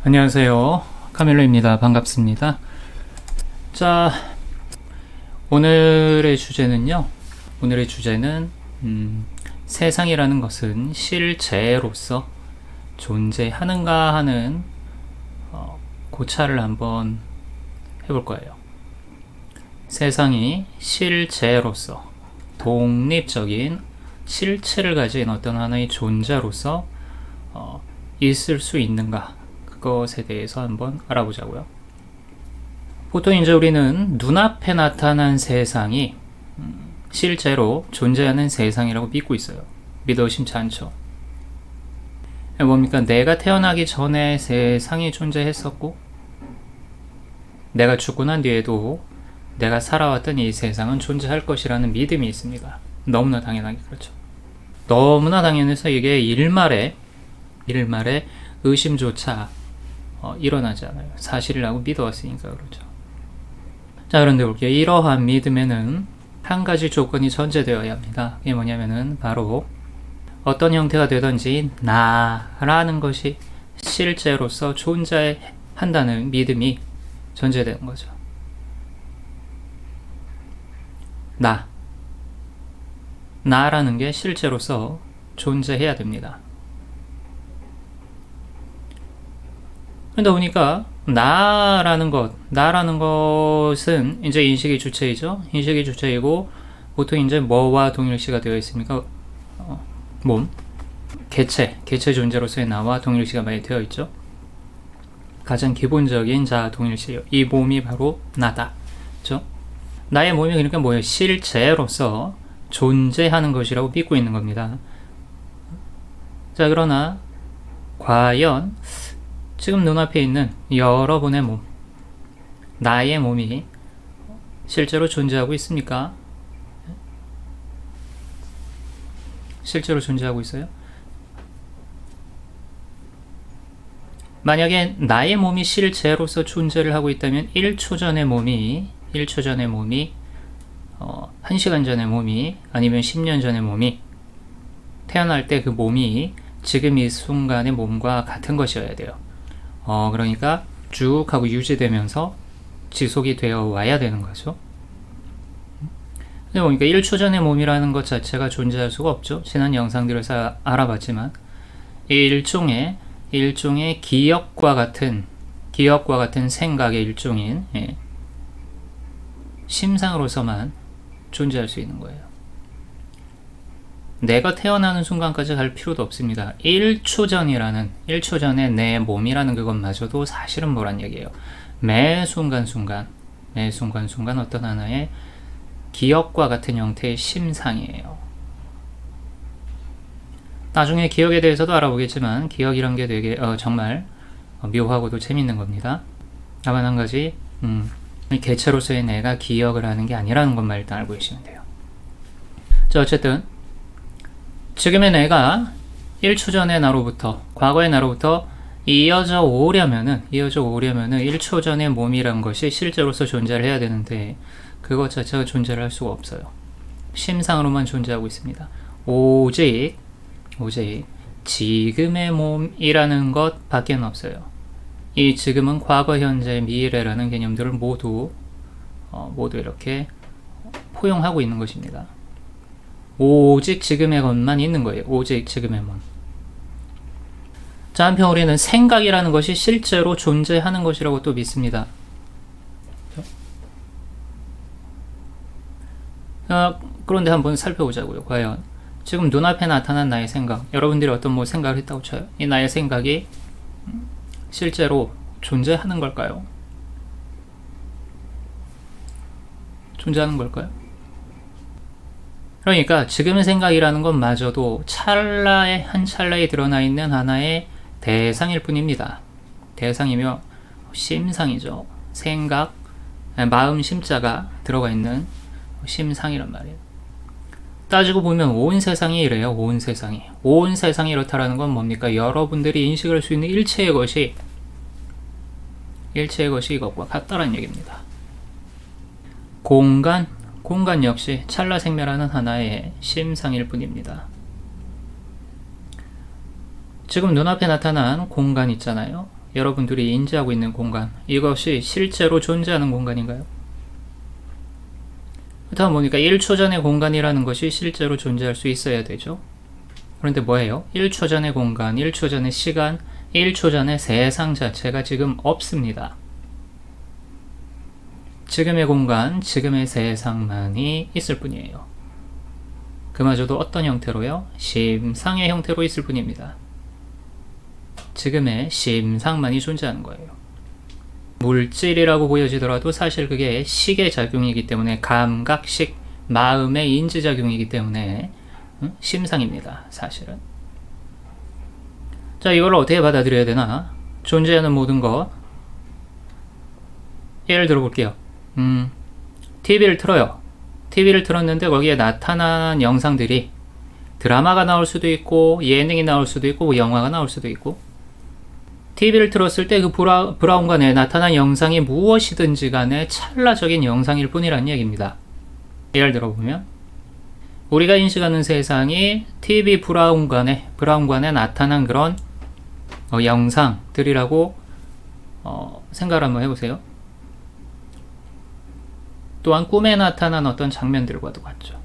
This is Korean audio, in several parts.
안녕하세요. 카멜로입니다. 반갑습니다. 자, 오늘의 주제는 세상이라는 것은 실제로서 존재하는가 하는 고찰을 한번 해볼 거예요. 세상이 실제로서 독립적인 실체를 가진 어떤 하나의 존재로서 있을 수 있는가, 그것에 대해서 한번 알아보자고요. 보통 이제 우리는 눈앞에 나타난 세상이 실제로 존재하는 세상이라고 믿고 있어요. 믿어 의심치 않죠. 뭡니까? 내가 태어나기 전에 세상이 존재했었고, 내가 죽고 난 뒤에도 내가 살아왔던 이 세상은 존재할 것이라는 믿음이 있습니다. 너무나 당연하게 그렇죠. 너무나 당연해서 이게 일말에 의심조차 일어나지 않아요. 사실이라고 믿어왔으니까 그렇죠. 자, 그런데 볼게요. 이러한 믿음에는 한 가지 조건이 전제되어야 합니다. 이게 뭐냐면은 바로 어떤 형태가 되든지 나라는 것이 실제로서 존재한다는 믿음이 전제되는 거죠. 나라는 게 실제로서 존재해야 됩니다. 그러다 보니까 나라는 것은 이제 인식의 주체이죠. 인식의 주체이고, 보통 이제 뭐와 동일시가 되어 있습니까? 몸, 개체 존재로서의 나와 동일시가 많이 되어 있죠. 가장 기본적인 동일시예요. 이 몸이 바로 나다. 그렇죠? 나의 몸이 그러니까 뭐예요? 실제로서 존재하는 것이라고 믿고 있는 겁니다. 자, 그러나 과연 지금 눈앞에 있는 여러분의 몸, 나의 몸이 실제로 존재하고 있습니까? 실제로 존재하고 있어요? 만약에 나의 몸이 실제로서 존재를 하고 있다면 1초 전의 몸이 1시간 전의 몸이, 아니면 10년 전의 몸이, 태어날 때 그 몸이 지금 이 순간의 몸과 같은 것이어야 돼요. 그러니까 쭉 하고 유지되면서 지속이 되어 와야 되는 거죠. 근데 보니까 1초 전의 몸이라는 것 자체가 존재할 수가 없죠. 지난 영상들에서 알아봤지만, 일종의 기억과 같은 생각의 일종인 심상으로서만 존재할 수 있는 거예요. 내가 태어나는 순간까지 갈 필요도 없습니다. 1초 전에 내 몸이라는 그것마저도 사실은 뭐란 얘기예요? 매 순간순간 어떤 하나의 기억과 같은 형태의 심상이에요. 나중에 기억에 대해서도 알아보겠지만, 기억이란 게 되게 정말 묘하고도 재밌는 겁니다. 다만 한 가지, 개체로서의 내가 기억을 하는 게 아니라는 것만 일단 알고 계시면 돼요. 자, 어쨌든 지금의 내가 1초 전의 나로부터, 과거의 나로부터 이어져 오려면은 1초 전의 몸이란 것이 실제로서 존재를 해야 되는데, 그것 자체가 존재를 할 수가 없어요. 심상으로만 존재하고 있습니다. 오직 지금의 몸이라는 것 밖에는 없어요. 이 지금은 과거, 현재, 미래라는 개념들을 모두 이렇게 포용하고 있는 것입니다. 오직 지금의 것만 있는 거예요. 오직 지금의 몸. 자, 한편 우리는 생각이라는 것이 실제로 존재하는 것이라고 또 믿습니다. 그런데 한번 살펴보자고요. 과연 지금 눈앞에 나타난 나의 생각, 여러분들이 어떤 생각을 했다고 쳐요. 이 나의 생각이 실제로 존재하는 걸까요? 존재하는 걸까요? 그러니까 지금의 생각이라는 것마저도 한 찰나에 드러나 있는 하나의 대상일 뿐입니다. 대상이며 심상이죠. 생각, 마음 심자가 들어가 있는 심상이란 말이에요. 따지고 보면 온 세상이 이래요. 온 세상이 이렇다라는 건 뭡니까? 여러분들이 인식할 수 있는 일체의 것이 이것과 같다라는 얘기입니다. 공간 역시 찰나생멸하는 하나의 심상일 뿐입니다. 지금 눈앞에 나타난 공간 있잖아요. 여러분들이 인지하고 있는 공간, 이것이 실제로 존재하는 공간인가요? 그렇다 보니까 1초 전의 공간이라는 것이 실제로 존재할 수 있어야 되죠. 그런데 뭐예요? 1초 전의 공간, 1초 전의 시간, 1초 전의 세상 자체가 지금 없습니다. 지금의 공간, 지금의 세상만이 있을 뿐이에요. 그마저도 어떤 형태로요? 심상의 형태로 있을 뿐입니다. 지금의 심상만이 존재하는 거예요. 물질이라고 보여지더라도 사실 그게 식의 작용이기 때문에, 감각식, 마음의 인지작용이기 때문에 심상입니다. 사실은. 자, 이걸 어떻게 받아들여야 되나? 존재하는 모든 것, 예를 들어 볼게요. TV를 틀어요. TV를 틀었는데 거기에 나타난 영상들이 드라마가 나올 수도 있고, 예능이 나올 수도 있고, 영화가 나올 수도 있고, TV를 틀었을 때 그 브라운관에 나타난 영상이 무엇이든지 간에 찰나적인 영상일 뿐이라는 얘기입니다. 예를 들어보면 우리가 인식하는 세상이 TV 브라운관에 나타난 그런 영상들이라고 생각을 한번 해보세요. 또한 꿈에 나타난 어떤 장면들과도 같죠.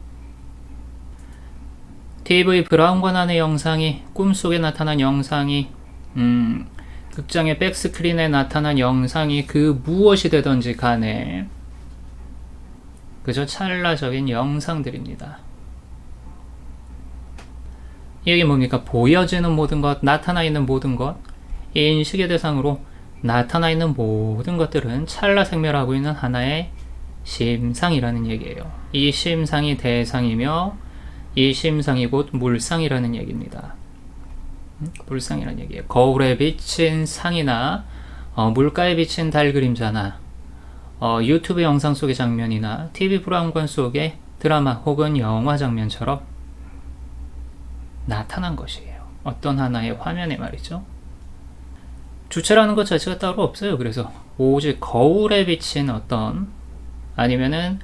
TV 브라운관 안의 영상이, 꿈속에 나타난 영상이, 극장의 백스크린에 나타난 영상이 그 무엇이 되든지 간에 그저 찰나적인 영상들입니다. 이게 뭡니까? 보여지는 모든 것, 나타나 있는 모든 것, 인식의 대상으로 나타나 있는 모든 것들은 찰나생멸하고 있는 하나의 심상이라는 얘기예요. 이 심상이 대상이며 이 심상이 곧 물상이라는 얘기입니다. 물상이라는 얘기예요. 거울에 비친 상이나 물가에 비친 달 그림자나 유튜브 영상 속의 장면이나 TV 브라운관 속의 드라마 혹은 영화 장면처럼 나타난 것이에요. 어떤 하나의 화면에 말이죠. 주체라는 것 자체가 따로 없어요. 그래서 오직 거울에 비친 어떤, 아니면은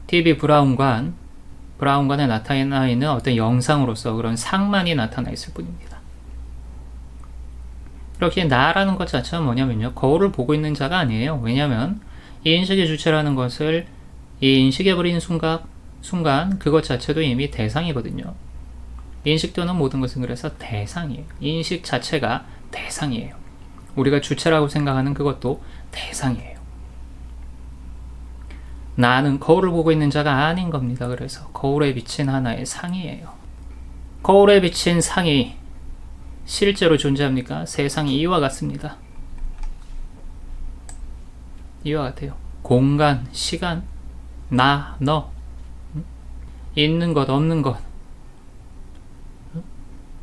TV 브라운관에 나타나 있는 어떤 영상으로서 그런 상만이 나타나 있을 뿐입니다. 이렇게 나라는 것 자체가 뭐냐면요, 거울을 보고 있는 자가 아니에요. 왜냐하면 이 인식의 주체라는 것을 이 인식해버리는 순간 그것 자체도 이미 대상이거든요. 인식되는 모든 것은 그래서 대상이에요. 인식 자체가 대상이에요. 우리가 주체라고 생각하는 그것도 대상이에요. 나는 거울을 보고 있는 자가 아닌 겁니다. 그래서 거울에 비친 하나의 상이에요. 거울에 비친 상이 실제로 존재합니까? 세상이 이와 같습니다. 이와 같아요. 공간, 시간, 나, 너, 있는 것, 없는 것,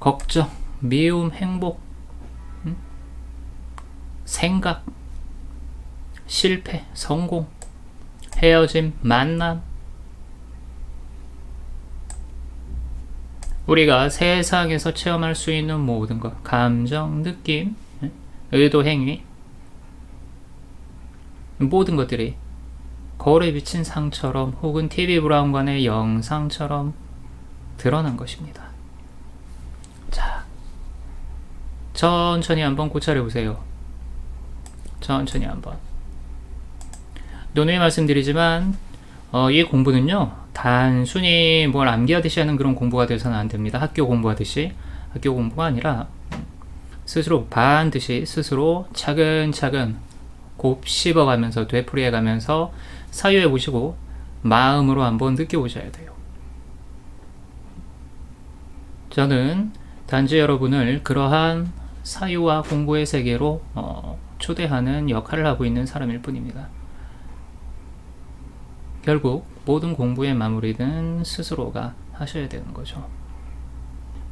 걱정, 미움, 행복, 생각, 실패, 성공, 헤어짐, 만남. 우리가 세상에서 체험할 수 있는 모든 것, 감정, 느낌, 의도, 행위, 모든 것들이 거울에 비친 상처럼 혹은 TV 브라운관의 영상처럼 드러난 것입니다. 자, 천천히 한번 고찰해 보세요. 천천히 한번. 누누이 말씀드리지만 이 공부는요, 단순히 뭘 암기하듯이 하는 그런 공부가 되어서는 안 됩니다. 학교 공부하듯이. 학교 공부가 아니라 스스로 반드시 스스로 차근차근 곱씹어가면서 되풀이해가면서 사유해 보시고 마음으로 한번 느껴보셔야 돼요. 저는 단지 여러분을 그러한 사유와 공부의 세계로 초대하는 역할을 하고 있는 사람일 뿐입니다. 결국 모든 공부의 마무리는 스스로가 하셔야 되는 거죠.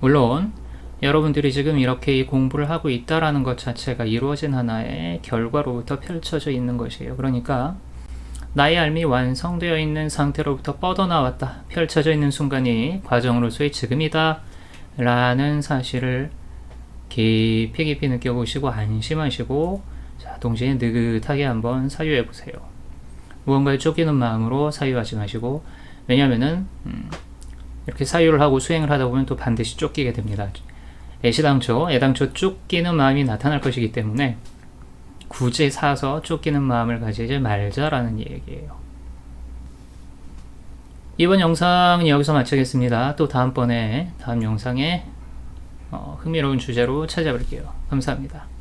물론 여러분들이 지금 이렇게 이 공부를 하고 있다라는 것 자체가 이루어진 하나의 결과로부터 펼쳐져 있는 것이에요. 그러니까 나의 삶이 완성되어 있는 상태로부터 뻗어나왔다, 펼쳐져 있는 순간이 과정으로서의 지금이다 라는 사실을 깊이 느껴보시고 안심하시고, 자, 동시에 느긋하게 한번 사유해 보세요. 무언가에 쫓기는 마음으로 사유하지 마시고, 왜냐면은 이렇게 사유를 하고 수행을 하다 보면 또 반드시 쫓기게 됩니다. 애당초 쫓기는 마음이 나타날 것이기 때문에 굳이 사서 쫓기는 마음을 가지지 말자라는 얘기예요. 이번 영상은 여기서 마치겠습니다. 또 다음 영상에 흥미로운 주제로 찾아뵐게요. 감사합니다.